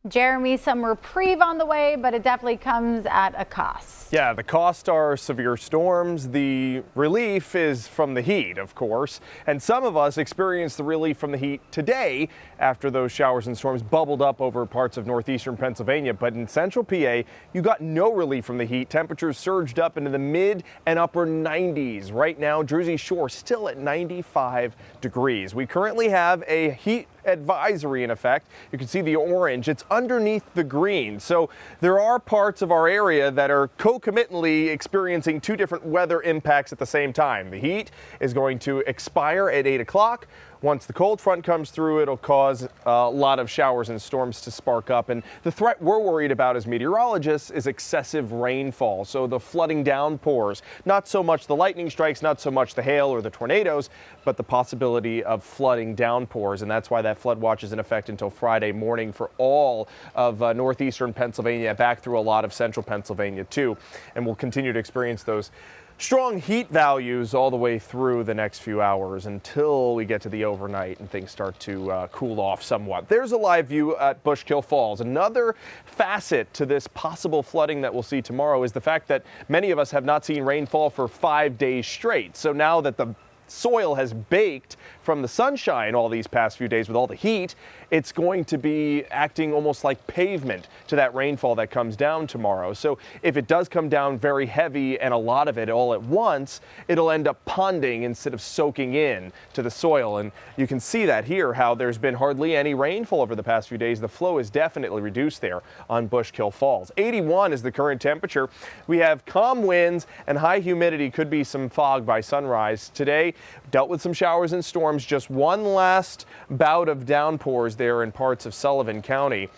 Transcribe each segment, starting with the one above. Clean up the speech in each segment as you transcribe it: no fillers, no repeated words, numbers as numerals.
Jeremy, some reprieve on the way, but it definitely comes at a cost. Yeah, the cost are severe storms. The relief is from the heat, of course. And some of us experienced the relief from the heat today after those showers and storms bubbled up over parts of northeastern Pennsylvania. But in central PA, you got no relief from the heat. Temperatures surged up into the mid and upper 90s. Right now, Jersey Shore still at 95 degrees. We currently have a heat advisory in effect. You can see the orange. It's underneath the green. So there are parts of our area that are concomitantly experiencing two different weather impacts at the same time. The heat is going to expire at 8 o'clock. Once the cold front comes through, it'll cause a lot of showers and storms to spark up. And the threat we're worried about as meteorologists is excessive rainfall. So the flooding downpours, not so much the lightning strikes, not so much the hail or the tornadoes, but the possibility of flooding downpours. And that's why that flood watch is in effect until Friday morning for all of northeastern Pennsylvania, back through a lot of central Pennsylvania too. And we'll continue to experience those strong heat values all the way through the next few hours until we get to the overnight and things start to cool off somewhat. There's a live view at Bushkill Falls. Another facet to this possible flooding that we'll see tomorrow is the fact that many of us have not seen rainfall for 5 days straight. So now that the soil has baked from the sunshine all these past few days with all the heat, it's going to be acting almost like pavement to that rainfall that comes down tomorrow. So if it does come down very heavy and a lot of it all at once, it'll end up ponding instead of soaking in to the soil. And you can see that here, how there's been hardly any rainfall over the past few days. The flow is definitely reduced there on Bushkill Falls. 81 is the current temperature. We have calm winds and high humidity. Could be some fog by sunrise. Today dealt with some showers and storms. Just one last bout of downpours there in parts of Sullivan County.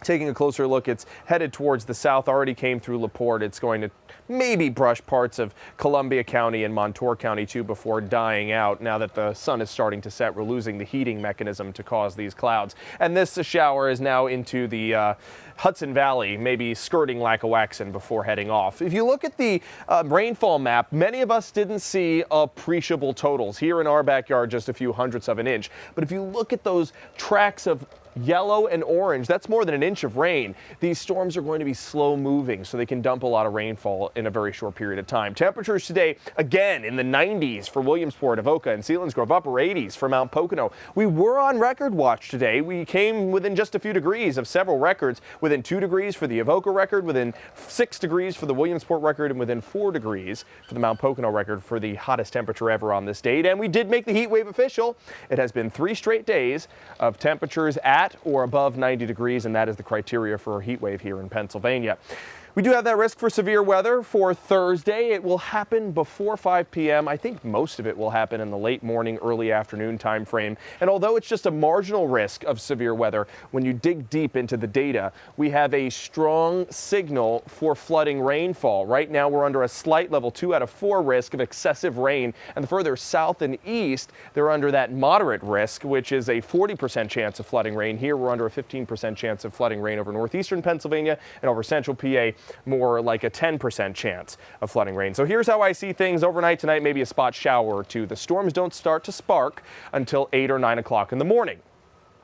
Taking a closer look, it's headed towards the south, already came through LaPorte. It's going to maybe brush parts of Columbia County and Montour County too before dying out. Now that the sun is starting to set, we're losing the heating mechanism to cause these clouds. And this shower is now into the Hudson Valley, maybe skirting Lackawaxen before heading off. If you look at the rainfall map, many of us didn't see appreciable totals. Here in our backyard, just a few hundredths of an inch. But if you look at those tracks of yellow and orange, that's more than an inch of rain. These storms are going to be slow moving, so they can dump a lot of rainfall in a very short period of time. Temperatures today, again, in the 90s for Williamsport, Avoca, and Selinsgrove, upper 80s for Mount Pocono. We were on record watch today. We came within just a few degrees of several records, within 2 degrees for the Avoca record, within 6 degrees for the Williamsport record, and within 4 degrees for the Mount Pocono record for the hottest temperature ever on this date. And we did make the heat wave official. It has been 3 straight days of temperatures at or above 90 degrees, and that is the criteria for a heat wave here in Pennsylvania. We do have that risk for severe weather for Thursday. It will happen before 5 p.m. I think most of it will happen in the late morning, early afternoon time frame. And although it's just a marginal risk of severe weather, when you dig deep into the data, we have a strong signal for flooding rainfall. Right now, we're under a slight level 2 out of 4 risk of excessive rain. And the further south and east, they're under that moderate risk, which is a 40% chance of flooding rain. Here, we're under a 15% chance of flooding rain over northeastern Pennsylvania and over central PA. More like a 10% chance of flooding rain. So here's how I see things overnight tonight, maybe a spot shower or two. The storms don't start to spark until 8 or 9 o'clock in the morning.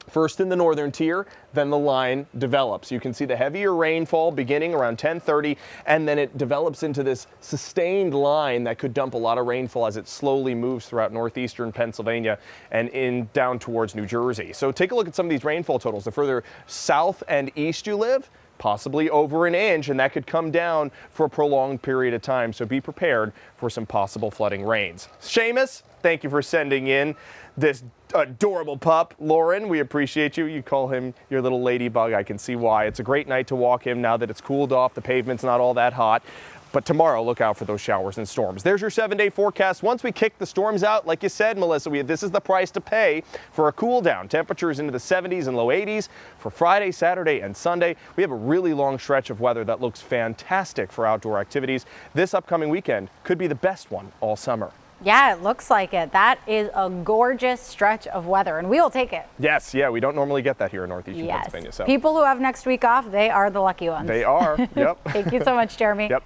First in the northern tier, then the line develops. You can see the heavier rainfall beginning around 10:30, and then it develops into this sustained line that could dump a lot of rainfall as it slowly moves throughout northeastern Pennsylvania and in down towards New Jersey. So take a look at some of these rainfall totals. The further south and east you live, possibly over an inch, and that could come down for a prolonged period of time. So be prepared for some possible flooding rains. Seamus, thank you for sending in this adorable pup. Lauren, we appreciate you. You call him your little ladybug. I can see why. It's a great night to walk him now that it's cooled off. The pavement's not all that hot. But tomorrow, look out for those showers and storms. There's your 7-day forecast. Once we kick the storms out, like you said, Melissa, this is the price to pay for a cool down. Temperatures into the 70s and low 80s for Friday, Saturday, and Sunday. We have a really long stretch of weather that looks fantastic for outdoor activities. This upcoming weekend could be the best one all summer. Yeah, it looks like it. That is a gorgeous stretch of weather, and we will take it. Yes, yeah, we don't normally get that here in northeastern Pennsylvania. So people who have next week off, they are the lucky ones. They are, yep. Thank you so much, Jeremy. Yep.